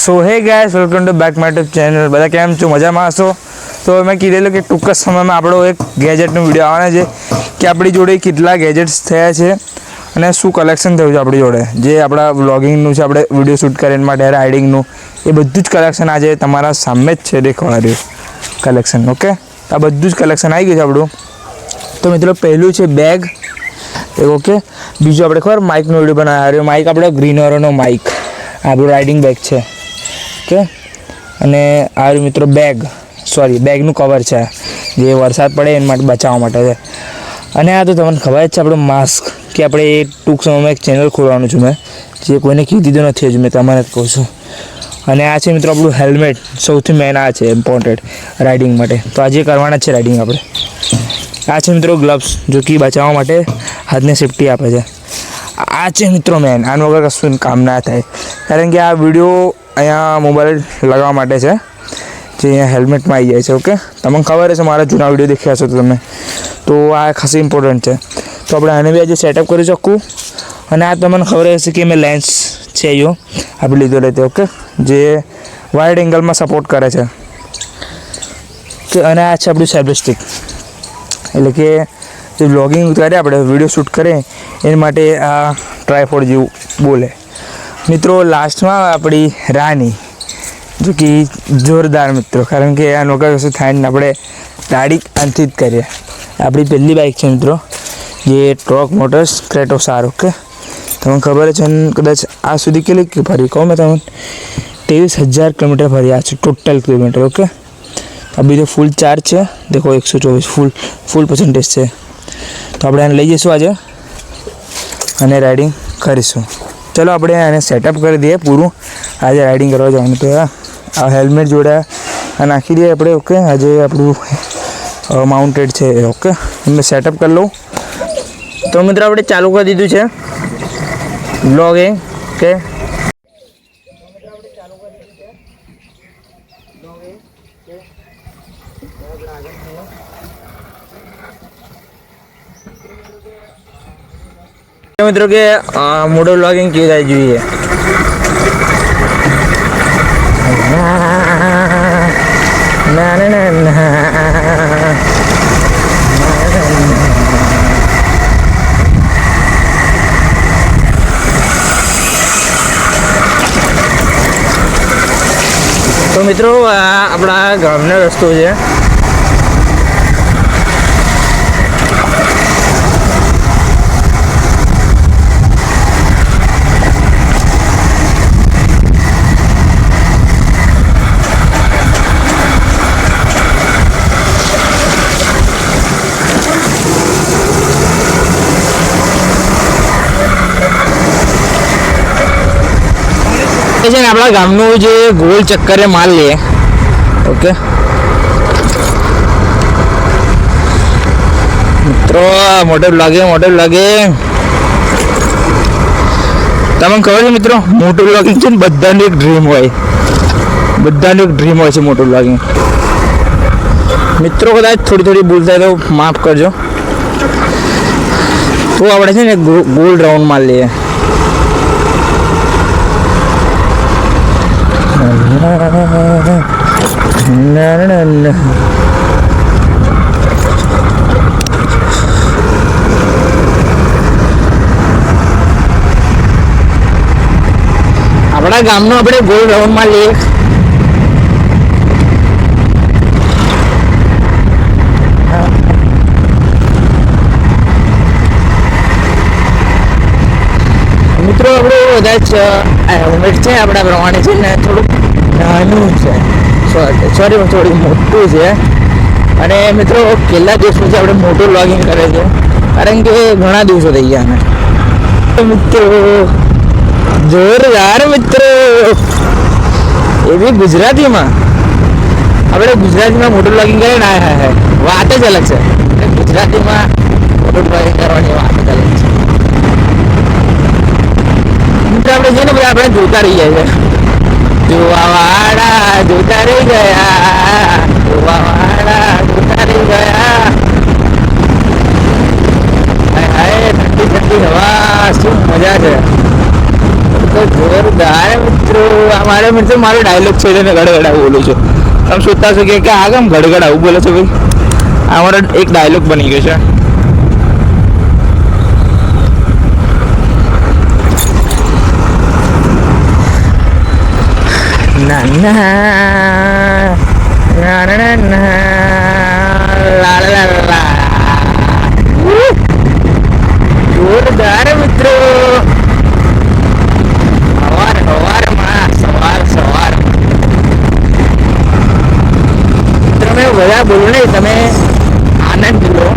સો હે guys, welcome to back my YouTube channel. બધા કેમ છો? મજામાં હશો? તો મેં કીધેલું કે ટૂંક જ સમયમાં આપણો એક ગેજેટનો વિડીયો આવવાનો છે કે આપણી જોડે કેટલા ગેજેટ્સ થયા છે અને શું કલેક્શન થયું છે આપણી જોડે, જે આપણા વ્લોગિંગનું છે, આપણે વિડીયો શૂટ કરવા માટે રાઇડિંગનું, એ બધું જ કલેક્શન આજે તમારા સામે જ છે દેખાવા રહ્યું કલેક્શન. ઓકે, આ બધું જ કલેક્શન આવી ગયું છે આપણું. તો મિત્રો પહેલું છે બેગ, ઓકે. બીજું આપણે ખબર માઇકનો વિડીયો બનાવ્યો, માઇક આપણે ગ્રીનરોનો માઇક, આપણું રાઇડિંગ બેગ છે, ઓકે. અને આ મિત્રો બેગનું કવર છે, જે વરસાદ પડે એના માટે બચાવવા માટે છે. અને આ તો તમને ખબર જ છે આપણું માસ્ક, કે આપણે એ ટૂંક સમયમાં એક ચેનલ ખોલવાનું છું મેં, જે કોઈને કીધું નથી હજુ, મેં તમને જ કહું છું. અને આ છે મિત્રો આપણું હેલ્મેટ, સૌથી મેન આ છે ઇમ્પોર્ટન્ટ રાઇડિંગ માટે. તો આજે કરવાના જ છે રાઇડિંગ આપણે. આ છે મિત્રો ગ્લવ્સ, જો કે બચાવવા માટે હાથને સેફટી આપે છે. આ છે મિત્રો મેન, આના વગર કશું કામ ના થાય, કારણ કે આ વિડીયો અહીંયા મોબાઈલ લગાવવા માટે છે, જે અહીંયા હેલ્મેટમાં આવી જાય છે. ઓકે, તમને ખબર હશે, મારા જૂના વિડીયો દેખ્યા હશો તો તમે. તો આ ખાસી ઇમ્પોર્ટન્ટ છે. તો આપણે આને બી આજે સેટઅપ કરી શકું. અને આ તમને ખબર હશે કે મેં લેન્સ છે એવો આપણે લીધો રહેતો, ઓકે, જે વાઇડ એંગલમાં સપોર્ટ કરે છે. કે અને આ છે આપણું સેલ્ફી સ્ટિક, એટલે કે જે વ્લોગિંગ કરે આપણે વિડીયો શૂટ કરે એના માટે આ ટ્રાયપોડ જેવું બોલે. મિત્રો લાસ્ટમાં આપણી રાની, જો કે જોરદાર મિત્રો, કારણ કે આ નોકા કશું થાય ને આપણે ગાડી આનથી જ કરીએ. આપણી પહેલી બાઇક છે મિત્રો, જે ટ્રક મોટર્સ ક્રેટો સાર. ઓકે, તમને ખબર છે ને, કદાચ આ સુધી કેટલી ફરી કહું મેં તમને, 23,000 કિલોમીટર ફર્યા છે ટોટલ કિલોમીટર. ઓકે, આ બીજો ફૂલ ચાર્જ છે, દેખો 124 ફૂલ પર્સન્ટેજ છે. તો આપણે આને લઈ જઈશું આજે અને રાઇડિંગ કરીશું. ચલો આપણે આને સેટઅપ કરી દઈએ પૂરું, આજે રાઇડિંગ કરવા જવાનું. તો આ હેલ્મેટ જોડે આ નાખી દઈએ આપણે. ઓકે, આજે આપણું માઉન્ટેડ છે. ઓકે, મેં સેટઅપ કરી લઉં. તો મિત્રો આપણે ચાલુ કરી દીધું છે વ્લોગિંગ. ઓકે, મિત્રો કે મોટો વ્લોગિંગ કેવું થાય જોઈએ. તો મિત્રો આ આપણા ગામનો રસ્તો છે. છે ને આપણા ગામનું જે ગોલ ચક્કરે માલ લે. ઓકે મિત્રો, મોટર લાગે તમને ખબર છે મિત્રો, મોટર વ્લોગિંગ છે ને બધાનું એક ડ્રીમ હોય, છે મોટર વ્લોગિંગ. મિત્રો કદાચ થોડી ભૂલ થાય તો માફ કરજો. તો આપણે છે ને ગોલ રાઉન્ડ માલ લઈએ. આપણા ગામનો આપણે ગોલ રાઉન્ડમાં લઈએ. મિત્રો આપણું કદાચ હેલ્મેટ છે આપણા પ્રમાણે છે ને થોડુંક નાનું છે, થોડું મોટું છે. અને મિત્રો કેટલા દિવસ પછી આપણે મોટું વ્લોગિંગ કરે છે, કારણ કે ઘણા દિવસો થઈ ગયા અમે. મિત્રો જોરદાર મિત્રો, એ બી ગુજરાતીમાં. આપણે ગુજરાતીમાં મોટું વ્લોગિંગ કરે ને, વાત જ અલગ છે. ગુજરાતીમાં મોટું વ્લોગિંગ કરવાની વાત જ અલગ છે. મિત્રો આપણે છે ને બધા આપણે જોતા રહી જાય છે. જોવાવાળા જોતા રહી ગયા, ઠંડી હવા, શું મજા છે. તો જોરદાર મિત્રો. મિત્રો મારા મિત્રો મારો ડાયલોગ છે એને ગડગડા બોલું છું. તમે શોધતા છો કે આ કેમ ગડગડ આવું બોલે છો ભાઈ? આ મારો એક ડાયલોગ બની ગયો છે. ના ના ના ના ના લા લા લા જોરદાર મિત્રો. બધા બોલો નહીં, તમે આનંદ લો.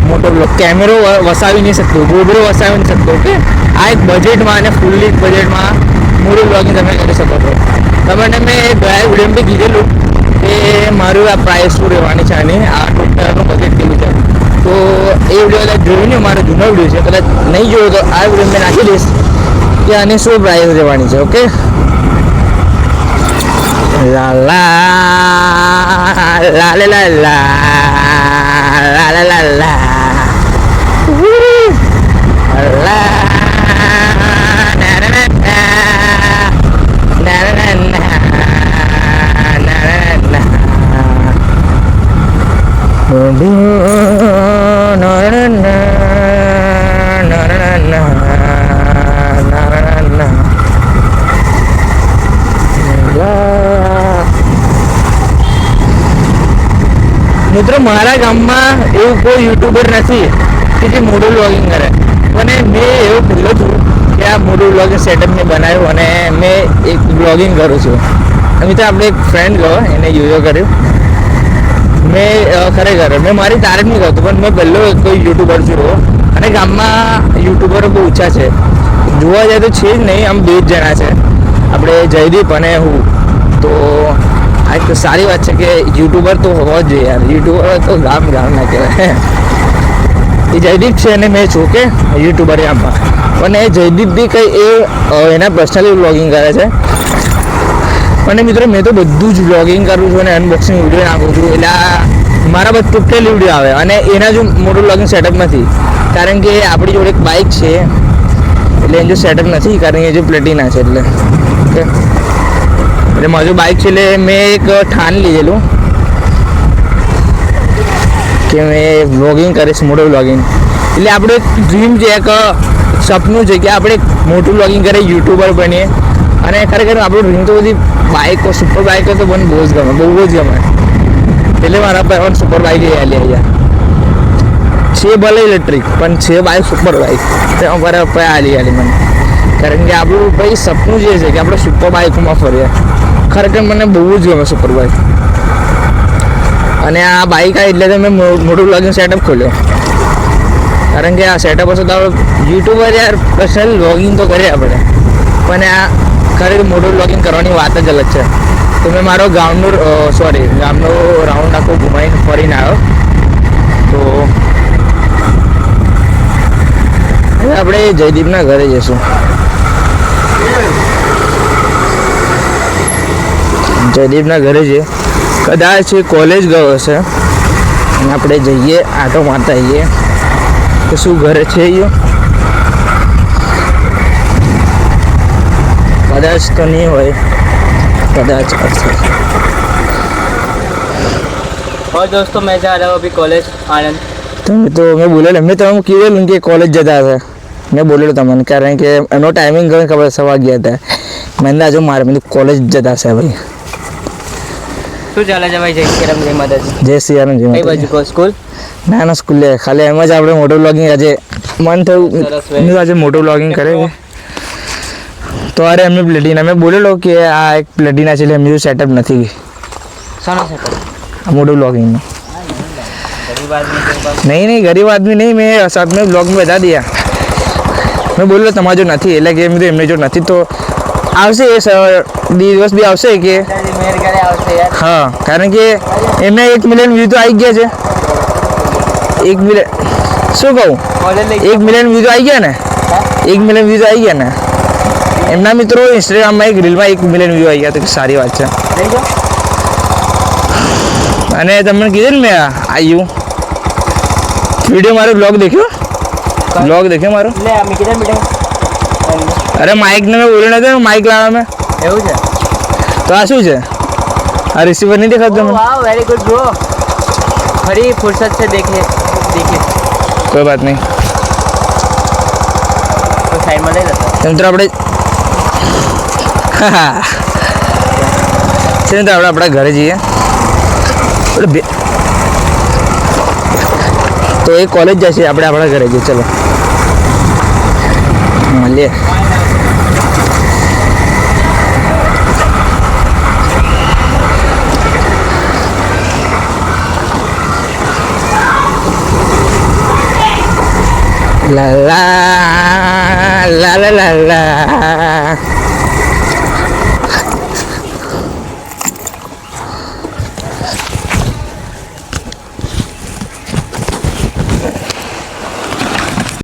મોટો બ્લોગ કેમેરો વસાવી નહીં શકતો, ગોબરો વસાવી નહીં શકતો. ઓકે, આ એક બજેટમાં અને ફૂલ્લી બજેટમાં મોટું બ્લોગિંગ તમે કરી શકો છો. તમને મેં ગયા વિડીયો બી કીધેલું કે મારું આ પ્રાઇસ શું રહેવાની છે અને આ ટોટલનું બજેટ કેવું છે. તો એ વિડીયો કદાચ જોયું ને, મારો જૂનો વિડીયો છે, કદાચ નહીં જોયો તો આ વિડીયો મેં નાખી દઈશ કે આની શું પ્રાઇસ રહેવાની છે. Okay, La la la la la la la la la la la na na na na na na na મિત્રો મારા ગામમાં એવું કોઈ યુટ્યુબર નથી કે જે મોટું વ્લોગિંગ કરે, પણ મેં એવું કીધું હતું કે આ મોટું વ્લોગિંગ સેટઅપ મેં બનાવ્યું અને મેં એક વ્લોગિંગ કરું છું. મિત્રો આપણે એક ફ્રેન્ડ ગયો, એને યુઝ કર્યું. મેં ખરેખર મેં મારી તારીફ નહીં કરતો, પણ મેં પહેલો કોઈ યુટ્યુબર જોયો અને ગામમાં યુટ્યુબરો બહુ ઓછા છે. જોવા જાય તો છે જ નહીં, આમ 2 જ જણા છે, આપણે જયદીપ અને હું. તો આ એક સારી વાત છે કે યુટ્યુબર તો હોવા જ જોઈએ યાર. યુટ્યુબર તો ગામ ના કહેવાય. એ જયદીપ છે અને મેં છું કે યુટ્યુબર ગામમાં. પણ એ જયદીપ બી કંઈ એના પર્સનલી વ્લોગિંગ કરે છે. અને મિત્રો મેં તો બધું જ વ્લોગિંગ કરું છું અને અનબોક્સિંગ વિડીયો નાખું છું. એટલે મારા બધા ટોટલી વિડીયો આવે અને એના જો મોટું વ્લોગિંગ સેટઅપ નથી, કારણ કે આપણી જોડે એક બાઇક છે એટલે એનું જો સેટઅપ નથી, કારણ કે જે પ્લેટિના છે એટલે. ઓકે, એટલે મારું બાઇક છે એટલે મેં એક ઠાન લીધેલું કે મેં વ્લોગિંગ કરીશ, મોટું વ્લોગિંગ. એટલે આપણું એક ડ્રીમ છે, એક સપનું છે કે આપણે મોટું વ્લોગિંગ કરીએ, યુટ્યુબર બનીએ. અને ખરેખર આપણું ડ્રીમ તો બધી બાઇકો, સુપર બાઇકો તો મને બહુ જ ગમે, બહુ જ ગમે. એટલે મારા પાસે સુપર બાઇક લઈ આલી અહીંયા છે, ભલે ઇલેક્ટ્રિક પણ છે બાઇક, સુપર બાઇક. તો મારા પપ્પાએ આલી મને, કારણ કે આપણું ભાઈ સપનું જે છે કે આપણે સુપર બાઇકમાં ફરીએ. ખરેખર મને બહુ જ ગમે સુપર બાઇક. અને આ બાઇક આવી એટલે તો મેં મોટું વ્લોગિંગ સેટઅપ ખોલ્યો, કારણ કે આ સેટઅપ હશે તો આપણે યુટ્યુબર યાર પર્સનલ વ્લોગિંગ તો કરીએ આપણે, પણ આ ખરેખર મોટું વ્લોગિંગ કરવાની વાત જ અલગ છે. તો મેં મારો ગામનો રાઉન્ડ આખો ઘુમાઈને ફરીને આવ્યો. તો હવે આપણે જયદીપના ઘરે જઈશું. જયદીપના ઘરે છે, કદાચ કોલેજ ગયો હશે અને આપણે જઈએ આટો મારતા આવીએ કે શું ઘરે છે. કદાચ તો નહીં હોય, कदाच और दोस्तों मैं जा रहा हूँ अभी कॉलेज आनंद. तो मैं बोले मैं तो कीधेलू कि कॉलेज जता था, मैं बोले तमने कारण के एनो टाइमिंग खबर 11:15 था. मैंने आज मारे मैं कॉलेज जता है भाई. શું ચાલે છે ભાઈ? જય શ્રી રામ, જય માતાજી. જય શ્રી રામ, જય કઈ બાજુ કો સ્કૂલ? ના ના સ્કૂલ લે ખાલી એમ જ આપણે મોટો વ્લોગિંગ આજે મન થયું આજે મોટો વ્લોગિંગ કરે તો અરે એમને પ્લેટિના મેં બોલેલો કે આ એક પ્લેટિના છે એટલે એમનું સેટઅપ નથી. શાનો સેટઅપ? मोटो ब्लॉगिंग में नहीं गरीब आदमी नहीं, मैं साथ में ब्लॉग में बता दिया. मैं बोल रहा जो नहीं એટલે કે મેં એમને જો નથી તો આવશે એ દિવસ બી આવશે કે હા, કારણ કે એમને 1 મિલિયન વ્યૂ તો આવી ગયા છે. 1 મિલિયન શું કહું, 1 મિલિયન વ્યૂ તો આવી ગયા ને, 1 મિલિયન વ્યૂ તો આવી ગયા ને. એમના મિત્રો ઇન્સ્ટાગ્રામમાં એક રીલમાં 1 મિલિયન વ્યૂ આવી ગયા તો સારી વાત છે. અને તમને કીધું ને મેં આવ્યું વિડીયો મારો બ્લોગ દેખ્યો મારો. ले हम किधर मिले? अरे माइक ने मैं बोलने थे, माइक लाया मैं એવું છે તો આ શું છે? આ રિસીવર નહીં દેખાતું તમને? વાહ વેરી ગુડ બ્રો ફરી ફુરસત છે દેખે કોઈ વાત નહીં. તો સાઈડમાં લઈ લેતો તો મિત્રો આપણે છે ને તો આપણે આપણા ઘરે જઈએ. તો એ કોલેજ જશે, આપણે આપણા ઘરે જઈએ. ચલો મળીએ. લા લા લા લા લા લા